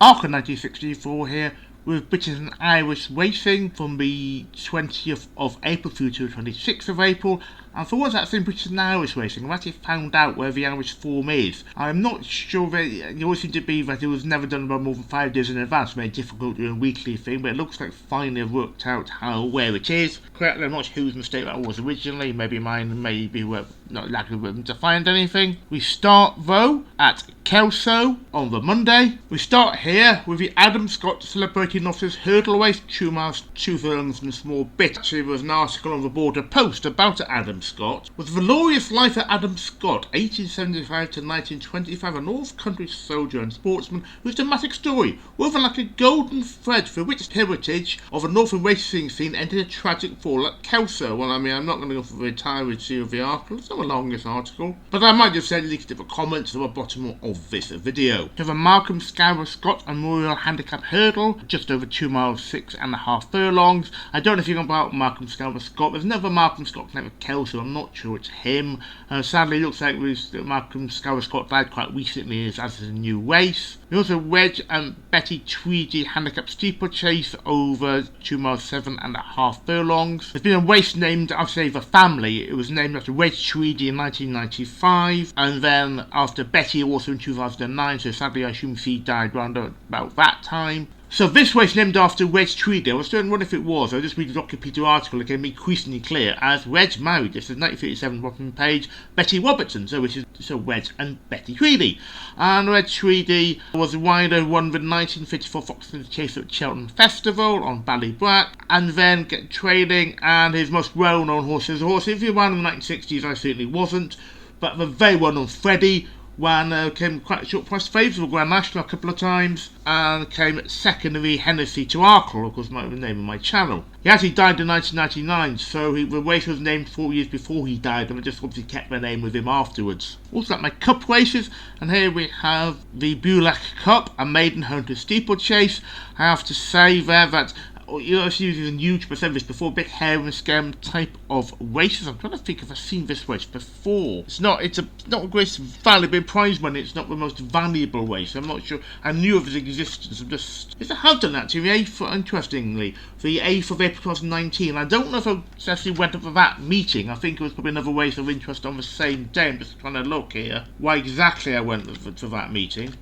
Arca 1964 here with British and Irish racing from the 20th of April through to the 26th of April. And for once that's in British and Irish racing, I've actually found out where the Irish form is. I'm not sure, it always seemed to be that it was never done by more than 5 days in advance, made difficult doing a weekly thing, but it looks like finally I've worked out where it is. Correctly, I'm not sure whose mistake that was originally, maybe mine, maybe not lack of room to find anything. We start though at Kelso on the Monday. We start here with the Adam Scott celebrating off his hurdle race, 2 miles, 2 furlongs and a small bit. Actually, there was an article on the Border Post about Adam Scott. With the glorious life of Adam Scott, 1875 to 1925, a North Country soldier and sportsman whose dramatic story, woven like a golden thread through which heritage of a northern racing scene, ended a tragic fall at Kelso. Well, I mean, I'm not going to go for the entirety of the article, it's not the longest article, but I might just send links to the comments at the bottom of this video. To the Malcolm Scour Scott Memorial Handicap Hurdle, just over 2 miles, 6.5 furlongs. I don't know if you know about Malcolm Scour Scott. There's another Malcolm Scott connected with Kelso. I'm not sure it's him. Sadly, it looks like Malcolm Scour Scott died quite recently as a new race. We also Wedge and Betty Tweedy Handicap Steeplechase over 2 miles, 7.5 furlongs. There's been a race named, I'll say the family. It was named after Wedge Tweedy in 1995, and then after Betty also in 2009, so sadly I assume she died around about that time. So this race named after Wedge Tweedy. I was wondering if it was. I just read the Wikipedia article, it became increasingly clear as Wedge married, this is 1937 bottom page, Betty Robertson, so which is Wedge and Betty Tweedy. And Wedge Tweedy was a rider who won the 1954 Foxton's Chase at Cheltenham Festival on Ballybrack, and then get training, and his most well-known horse is a horse, if you ran in the 1960s, I certainly wasn't, but the very well-known Freddie. Came quite a short price favours for Grand National a couple of times, and came second in the Hennessy to Arkle, of course, might be the name of my channel. He actually died in 1999, so the race was named 4 years before he died, and I just obviously kept their name with him afterwards. Also at my cup races, and here we have the Bulak Cup, a maiden hunter steeplechase. I have to say there that it's using a huge percentage before, a bit hair and scam type of races. I'm trying to think if I've seen this race before. It's not a race valuable prize money, it's not the most valuable race. I'm not sure. I knew of its existence. I have done that to the 8th, interestingly, the 8th of April 2019. I don't know if I actually went up for that meeting. I think it was probably another race of interest on the same day. I'm just trying to look here why exactly I went to that meeting.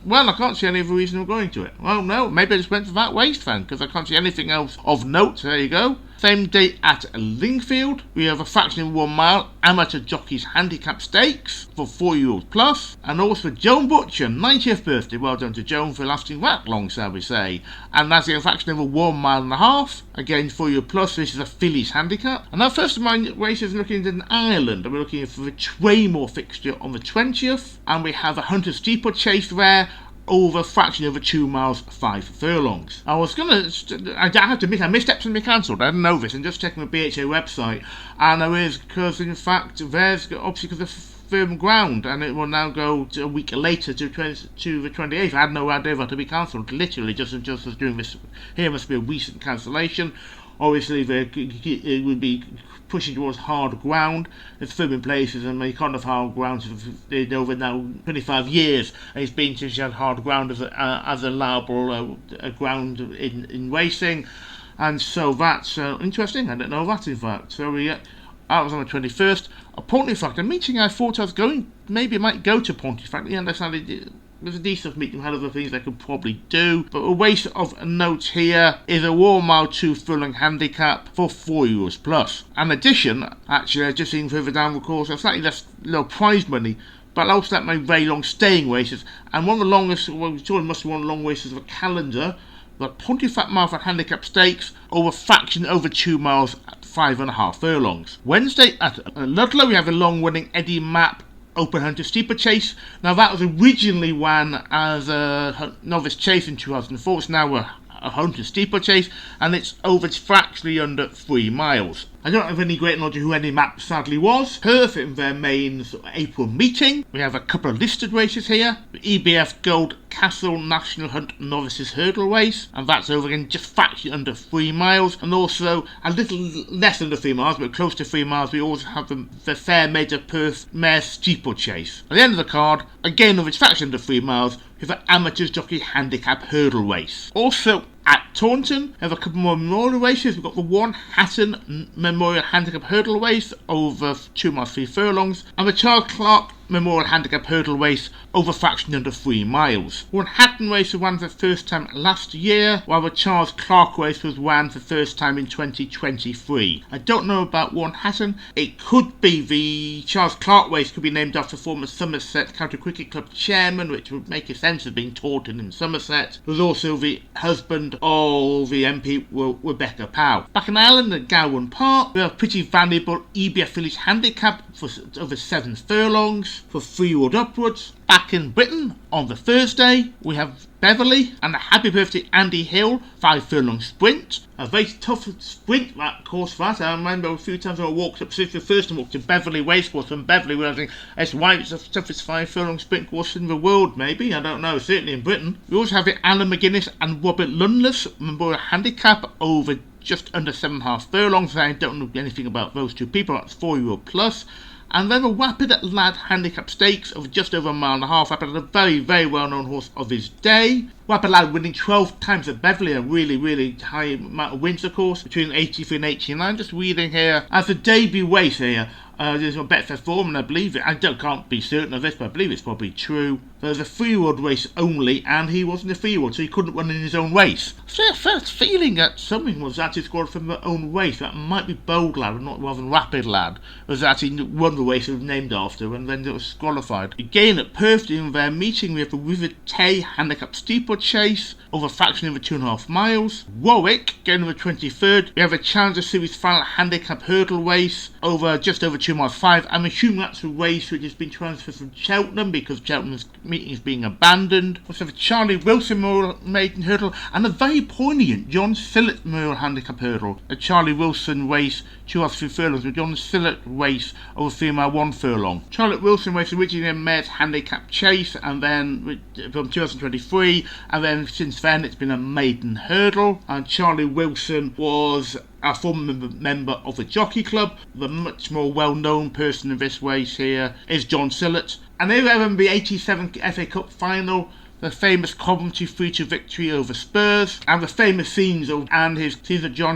Well, I can't see any other reason I'm going to it. Well, no, maybe I just went to that race then, because I can't see anything else of note. There you go. Same day at Lingfield, we have a fraction of 1 mile amateur jockeys handicap stakes for 4-year-olds plus, and also Joan Butcher, 90th birthday. Well done to Joan for lasting that long, shall we say. And that's a fraction of 1.5 miles, again 4-year plus. This is a fillies handicap. And our first of my races looking at Ireland, and we're looking for the Tramore fixture on the 20th, and we have a hunter steeplechase there, over fraction over 2 miles, 5 furlongs. I have to admit, I misstepped and be cancelled. I didn't know this, and just checking the BHA website, and there is, because in fact, there's obviously because of firm ground, and it will now go a week later to the 28th. I had no idea that to be cancelled, literally, just as doing this. Here must be a recent cancellation. Obviously, it would be pushing towards hard ground. It's firm in places, and you can't have hard ground over now 25 years. And it's been since you had hard ground as allowable ground in racing, and so that's interesting. I didn't know that, in fact. So that was on the 21st. Pontefract, a meeting I thought I was going, maybe I might go to Pontefract. I understand it was a decent meeting, had other things I could probably do, but a race of note here is a 1 mile 2 furlong handicap for 4-year-olds plus. In addition, actually, I've just seen further down the course, I've slightly less low prize money, but I also like my very long staying races, and one of the longest, well, sure it must be one of the long races of a calendar, the Pontefract Marathon Handicap Stakes over fraction over 2 miles at 5.5 furlongs. Wednesday at Ludlow, we have a long-running Eddie Mapp Open Hunter Steeplechase. Now that was originally ran as a novice chase in 2004. It's now a hunter steeplechase, and it's over fractionally under 3 miles. I don't have any great knowledge of who any map sadly was. Perth in their main April meeting. We have a couple of listed races here. The EBF Gold Castle National Hunt Novices Hurdle Race, and that's over again just fraction under 3 miles, and also a little less under 3 miles, but close to 3 miles. We also have the Fair Maid of Perth Mare Steeplechase. At the end of the card, again over fraction under 3 miles, we have an Amateurs Jockey Handicap Hurdle Race. Also at Taunton, we have a couple more memorial races. We've got the One Hatton Memorial Handicap Hurdle Race over 2 miles 3 furlongs, and the Charles Clark Memorial Handicap Hurdle Race over fraction under 3 miles. One Hatton race was ran for the first time last year, while the Charles Clark race was ran for the first time in 2023. I don't know about One Hatton. It could be the Charles Clark race could be named after former Somerset County Cricket Club chairman, which would make a sense of being Taunton in Somerset. There's also the husband of the MP Rebecca Powell. Back in Ireland at Gowran Park, we have a pretty valuable EBF Village Handicap for over 7 furlongs for 3-year-old upwards. Back in Britain on the Thursday, we have Beverley and a Happy Birthday Andy Hill 5 furlong sprint. A very tough sprint that course for that. I remember a few times I walked up, since the first time I walked to Beverley Racecourse from Beverley, realising it's why it's the toughest 5 furlong sprint course in the world, maybe. I don't know, certainly in Britain. We also have the Alan McGuinness and Robert Lunless Memorial Handicap over just under 7.5 furlongs. I don't know anything about those two people. That's 4-year-old plus. And then a Rapid Lad Handicap Stakes of just over 1.5 miles. Rapid Lad, a very, very well-known horse of his day. Rapid Lad winning 12 times at Beverley, a really, really high amount of wins, of course, between 83 and 89. Just reading here, as a debut race here, there's a Betfair form, and I believe it. Can't be certain of this, but I believe it's probably true. There's a 3-year-old race only, and he wasn't a 3-year-old, so he couldn't run in his own race. So I first feeling that something was actually scored from their own race. That might be Bold Lad, and not rather than Rapid Lad. It was actually won the race it was named after, and then it was disqualified. Again at Perth, in their meeting, we have the River Tay Handicap Steeplechase over a fraction of 2.5 miles. Warwick, again on the 23rd, we have a Challenger Series Final Handicap Hurdle Race over just over 2 miles 5. I'm assuming that's a race which has been transferred from Cheltenham because Cheltenham's meeting is being abandoned. We also have a Charlie Wilson Memorial Maiden Hurdle and a very poignant John Sillett Memorial Handicap Hurdle. A Charlie Wilson race 2 miles 3 furlongs with John Sillett race over 3 mile 1 furlong. Charlie Wilson race originally a Mares Handicap Chase, and then from 2023, and then since then it's been a maiden hurdle. And Charlie Wilson was a former member of the Jockey Club. The much more well-known person in this race here is John Sillett. And they were in the 87 FA Cup final, the famous Coventry 3-2 victory over Spurs, and the famous scenes of John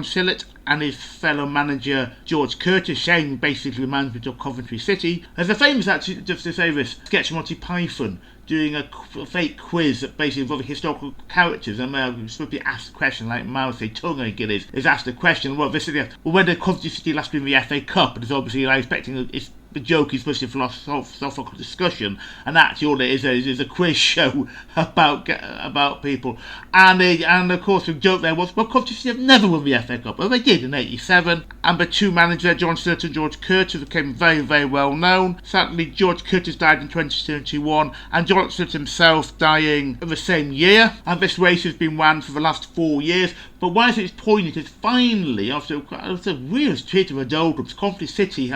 Sillett and his fellow manager George Curtis sharing basically the management of Coventry City. There's a famous, actually, just to say this, sketch of Monty Python doing a fake quiz that basically involving historical characters, and supposed to be asked a question like Mao Zedong is asked a question. Well, this is when did Coventry City last win the FA Cup? And it's obviously expecting the joke is supposed to be a philosophical discussion, and actually all it is a quiz show about people. And of course the joke there was, well, Coventry City have never won the FA Cup. Well, they did in 87, and the two managers, John Sillett and George Curtis, became very, very well known. Sadly, George Curtis died in 2021, and John Sillett himself dying in the same year. And this race has been run for the last 4 years. But why is it poignant is finally, after a real period of doldrums, Coventry City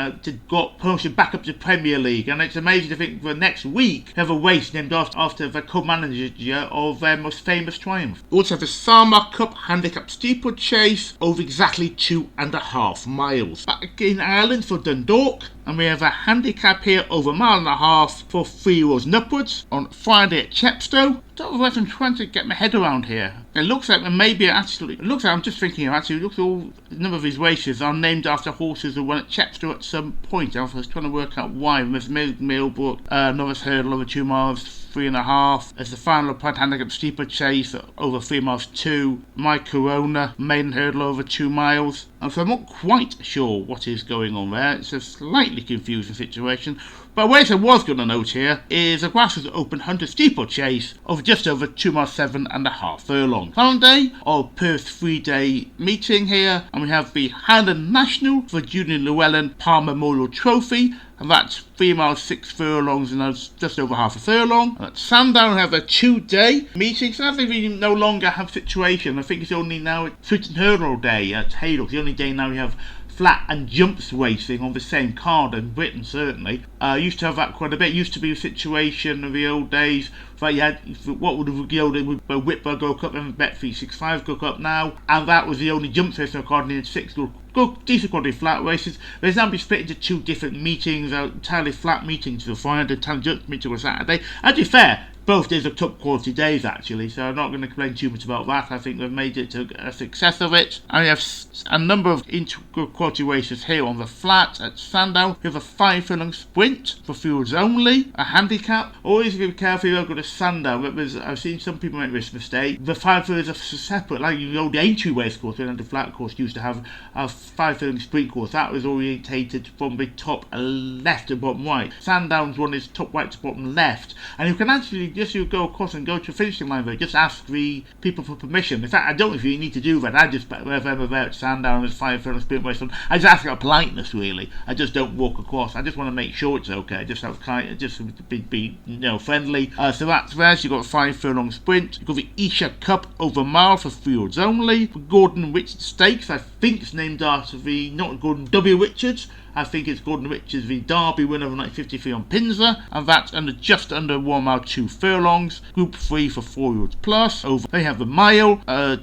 got promotion back up to Premier League, and it's amazing to think for next week they have a race named after the co-manager of their most famous triumph. We also have the Sarmar Cup Handicap Steeplechase over exactly 2.5 miles. Back in Ireland for Dundalk, and we have a handicap here over 1.5 miles for 3-year-olds and upwards on Friday at Chepstow. I don't know what I'm trying to get my head around here. It looks like I'm just thinking here, actually, it looks like all a number of these races are named after horses who won at Chepstow at some point. I was trying to work out why. There's Millbrook, Novice Hurdle over 2 miles, 3.5. There's the final Pride Handicap Steeplechase over 3 miles 2. My Corona Maiden Hurdle over 2 miles. And so I'm not quite sure what is going on there. It's a slightly confusing situation. But what I was going to note here is a Grassroots Open Hunter Steeplechase of just over 2 miles 7.5 furlong. Final day of Perth 3-day meeting here, and we have the Highland National for Junior Llewellyn Palm Memorial Trophy, and that's 3 miles 6 furlongs, and that's just over half a furlong. And at Sandown we have a 2-day meeting, so they really no longer have situation. I think it's only now Switch and Hurdle Day at Haydock. The only day now we have flat and jumps racing on the same card in Britain, certainly. Used to have that quite a bit. Used to be a situation in the old days that you had, what would have the old Whitbur go Cup and Bet365 go Cup now, and that was the only jump racing card, and you had 6 good, decent quality flat races. There's now been split into 2 different meetings, entirely flat meetings to the Friday, entirely jump meeting on Saturday. And to be fair, both days are top quality days actually, so I'm not going to complain too much about that. I think they've made it a success of it. And we have a number of good quality races here on the flat at Sandown. We have a 5 furlong sprint for fields only, a handicap. Always be careful if you go to Sandown. I've seen some people make this mistake. The 5 furlongs are separate, like the old Aintree race course, and the flat course used to have a 5 furlong sprint course. That was orientated from the top left to bottom right. Sandown's one is top right to bottom left, and you can actually just you go across and go to a finishing line there, just ask the people for permission. In fact, I don't know if you need to do that. I just, whenever I'm about at Sandown, there's 5 furlong sprint race on, I just ask out of politeness really. I just don't walk across. I just want to make sure it's okay. Just have kind, just be friendly. So that's there. So you've got a 5 furlong sprint. You've got the Isha Cup over mile for fields only. For Gordon Richards Stakes, I think it's named after the, not Gordon W. Richards. I think it's Gordon Richards, the Derby winner of 1953 on Pinzer, and that's just under 1 mile 2 furlongs. Group 3 for 4-year-olds plus. They have the mile,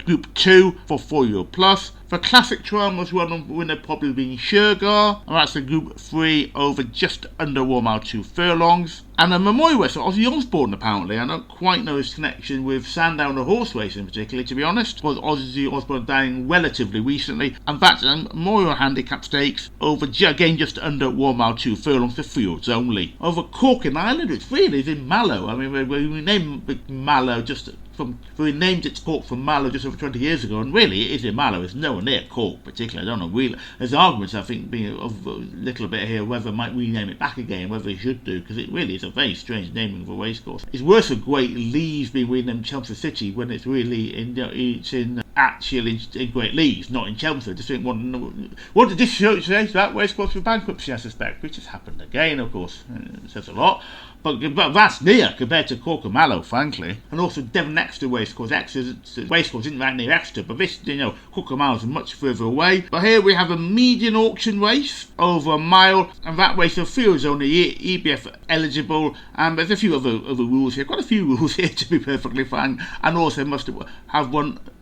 Group 2 for 4-year-old plus. For Classic Tramore's winner probably being Shergar, and that's a Group 3 over just under 1 mile 2 furlongs. And a memorial race for Ozzy Osbourne apparently. I don't quite know his connection with Sandown or horse racing particularly, to be honest. Was Ozzy Osbourne dying relatively recently, and that's a memorial handicap stakes over again just under 1 mile 2 furlongs for fields only. Over Cork in Ireland, it's really in Mallow. I mean, we named Mallow we named it Cork from Mallow just over 20 years ago, and really it is in Mallow. It's nowhere near Cork particularly. I don't know. There's arguments, I think, being of a little bit here whether might rename it back again, whether it should do, because it really is a very strange naming of a racecourse. It's worse for Great Lees being renamed Chelmsford City when it's really in Great Lees, not in Chelmsford. Just think what did this show say? That racecourse for bankruptcy, I suspect, which has happened again, of course. It says a lot. But that's near compared to Cork and Mallow, frankly. And also Devon Exeter racecourse. Exeter's racecourse isn't right near Exeter, but this, Cork and Mallow is much further away. But here we have a median auction race over a mile, and that race of fields only EBF eligible. And there's a few other rules here, quite a few rules here to be perfectly frank. And also must have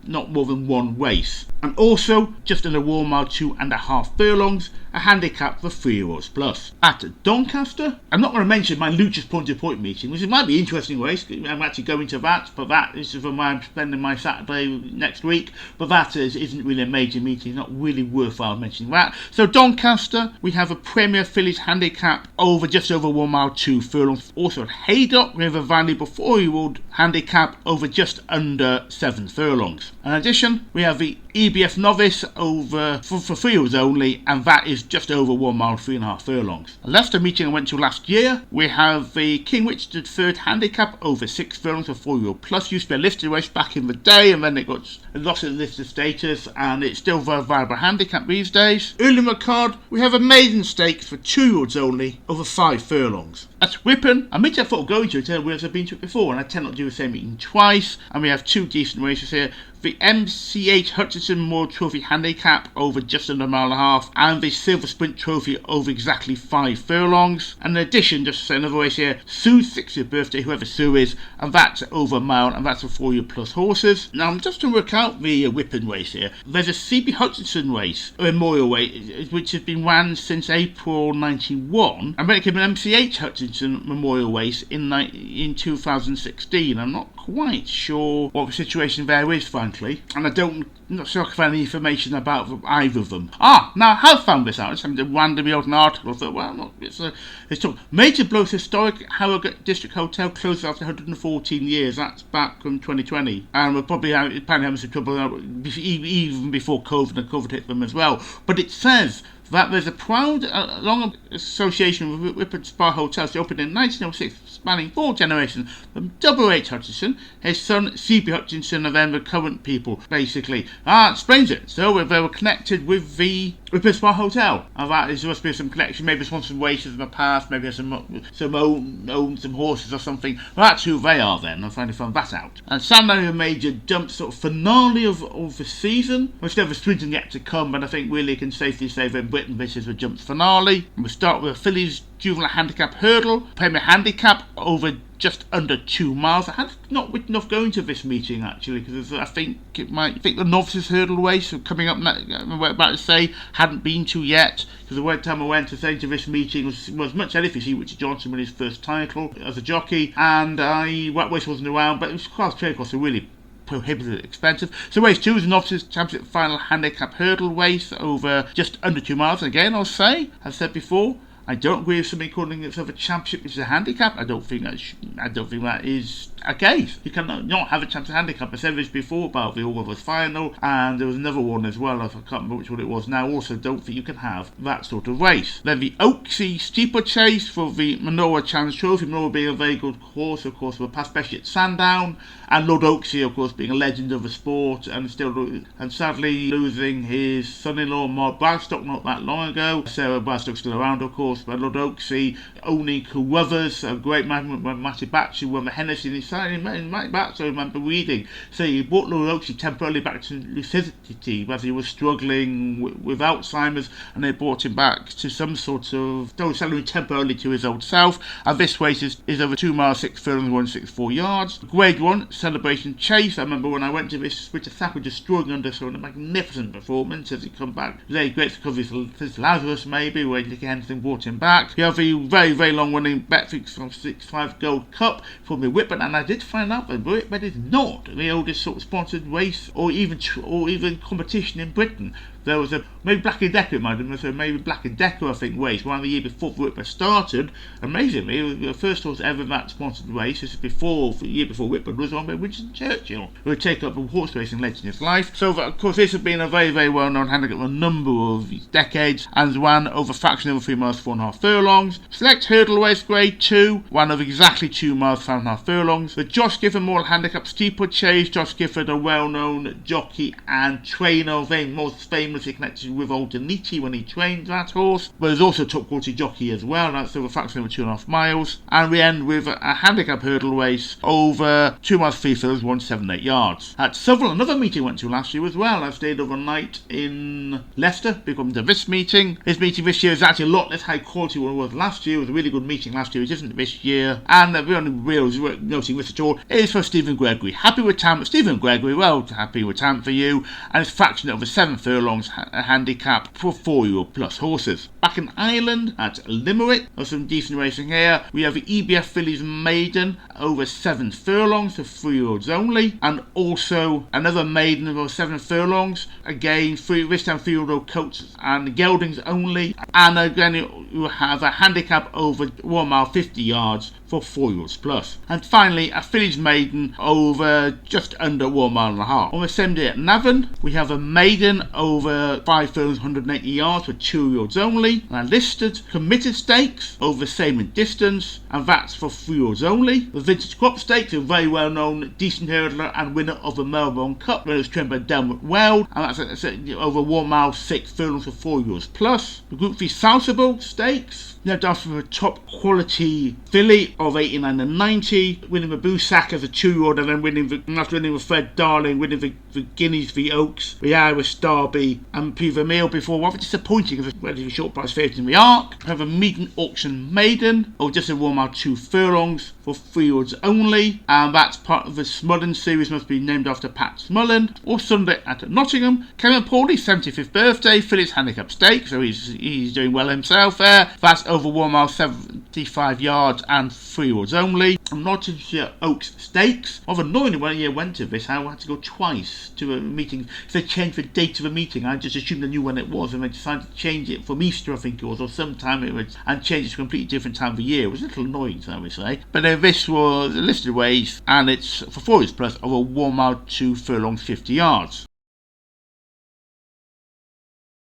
not more than 1 race. And also, just under 1 mile 2.5 furlongs, a handicap for 3-year-olds plus. At Doncaster, I'm not going to mention my Lucius Point meeting, which might be an interesting race. I'm actually going to that, but that is where I'm spending my Saturday next week. But that isn't really a major meeting, not really worthwhile mentioning that. So Doncaster, we have a Premier Fillies handicap over just over 1 mile 2 furlongs. Also at Haydock, we have a valuable 4-year-old handicap over just under 7 furlongs. In addition, we have the EBF novice over for fields only, and that is just over 1 mile 3.5 furlongs. A Leicester meeting I went to last year, we have the King Richard III handicap over 6 furlongs for 4-year-old plus. Used to be a listed race back in the day, and then it lost its listed status, and it's still a very viable handicap these days. Early in the card, we have a maiden stakes for 2-year-olds only over 5 furlongs. At Ripon, a meeting I thought of going to, I've been to it before, and I tend not to do the same meeting twice, and we have 2 decent races here. The MCH Hutchinson Memorial Trophy handicap over just under 1.5 miles, and the Silver Sprint Trophy over exactly 5 furlongs. And in addition, just to say another race here, Sue's 60th birthday, whoever Sue is, and that's over 1 mile, and that's for 4-year plus horses. Now I'm just to work out the Ripon race here. There's a CB Hutchinson race, a memorial race, which has been ran since April 91, and then it became an MCH Hutchinson Memorial race in 2016. I'm not quite sure what the situation there is, frankly, and I'm not sure I can find any information about either of them. Now I have found this out. I just happened to randomly open an article. I thought, well, it's talk. Major blows historic Harrogate District Hotel closes after 114 years. That's back from 2020, and we're probably having some trouble even before COVID, and COVID hit them as well. But it says that there's a proud long association with Ripon Spa Hotels. It opened in 1906, spanning 4 generations, from W.H. Hutchinson, his son C.B. Hutchinson, and then the current people, basically. Explains it. So they were connected with the Ripon Spa Hotel, and that is, there must be some collection, maybe sponsored races in the past, maybe some own some horses or something. Well, that's who they are then. I finally found that out. And Sandown, a major jump sort of finale of the season. There's still the sprinting yet to come, but I think really can safely say that in Britain this is the jump finale. And we'll start with a fillies juvenile handicap hurdle, Premier handicap over just under 2 miles. I had not written off going to this meeting actually, because I think the novices hurdle race coming up, I'm about to say, hadn't been to yet, because the time I went to say to this meeting was much anything to see Richard Johnson win his first title as a jockey, and that race wasn't around, but it was class trade costs are really prohibitively expensive. So race 2 is an novices championship final handicap hurdle race over just under 2 miles. And again, I'll say, as said before, I don't agree with somebody calling itself a championship which is a handicap. I don't think that is a case. You cannot not have a championship handicap. I said this before about the All-Weathers final, and there was another one as well. I can't remember which one it was now. Also, don't think you can have that sort of race. Then the Oaksey steeplechase for the Manora Challenge Trophy. Manora being a very good horse, of course, for past especially at Sandown, and Lord Oaksey, of course, being a legend of the sport, and sadly losing his son-in-law Mark Bradstock not that long ago. Sarah Bradstock's still around, of course, but Lord Oaksey owning Carruthers, a great man when Matty Batch won the Hennessy, and he signed Matty Batch, I remember reading. So he brought Lord Oaksey temporarily back to lucidity as he was struggling with Alzheimer's, and they brought him back to some sort of salary temporarily to his old self. And this race is over 2 miles, 6 furlongs, 164 yards. Grade 1 Celebration Chase. I remember when I went to this, Richard Thapper just struggling under sort of a magnificent performance as he come back. Very great to cover his Lazarus maybe, where Nick Henderson brought him back. You have the very, very long winning Betfix from 6.5 Gold Cup for the Ripon, and I did find out that Ripon is not the oldest sort of sponsored race or even competition in Britain. There was maybe Black & Decker, it might have been, so maybe Black & Decker, I think, race, one the year before Ripon started. Amazingly, it was the first horse ever that sponsored race. This is the year before Ripon was on by Winston Churchill, who would take up a horse racing legend in his life. So, of course, this has been a very, very well-known handicap for a number of decades, and ran over fraction over 3 miles, 4.5 furlongs. Select hurdle race grade 2, ran over exactly 2 miles, 5.5 furlongs. The Josh Gifford Moral Handicap Steeplechase. Josh Gifford, a well-known jockey and trainer, very most famously connected with Aldeniti when he trained that horse, but there's also a top quality jockey as well. That's over fraction over 2.5 miles. And we end with a handicap hurdle race over 2 miles, 3 furlongs, 178 yards. At Southwell, another meeting I went to last year as well. I stayed overnight in Leicester because to this meeting. This meeting this year is actually a lot less high quality than it was last year. It was a really good meeting last year, it isn't this year. And the only real noting this at all is for Stephen Gregory. Happy with Tam, Stephen Gregory, well happy with Tam for you. And it's fraction over 7 furlongs, a handicap for 4-year-old plus horses. Back in Ireland at Limerick, there's some decent racing here. We have the EBF Fillies Maiden over 7 furlongs for 3-year-olds only, and also another maiden over 7 furlongs, again this time 3-year-old coats and geldings only, and again you have a handicap over 1 mile 50 yards for 4-year-olds plus. And finally, a Fillies Maiden over just under 1.5 miles. On the same day at Navan, we have a maiden over 5 furlongs, 180 yards for 2-year-olds only. And a listed committed stakes over the same in distance, and that's for 3-year-olds only. The Vintage Crop Stakes, a very well known decent hurdler and winner of the Melbourne Cup, where it was trained by Delmot Weld, and that's over 1 mile 6 furlongs for 4-year-olds plus. The Group 3 Salsable Stakes, named after a top quality filly of 89 and 90, winning the Boussac as a 2-year-old, and then after winning with Fred Darling, winning the Guineas v Oaks, the Irish Derby, and Piva Meal before, rather disappointing as a relatively short price favourite in the Arc. We have a Meeting Auction Maiden, or just a 1 mile 2 furlongs for 3-year-olds only, and that's part of the Smullen series, must be named after Pat Smullen. Or Sunday at Nottingham, Kevin Pawley's 75th birthday, Fillies Handicap Stake, so he's doing well himself there. That's over 1 mile 75 yards and 3-year-olds only. Nottinghamshire Oaks Stakes. Rather annoying when I went to this, I had to go twice to a meeting. If they changed the date of the meeting, I just assumed I knew when it was, and they decided to change it from Easter, I think it was, or sometime it was, and change it to a completely different time of the year. It was a little annoying, I would say. But this was a listed race, and it's for 4 years plus over 1 mile 2 furlongs 50 yards.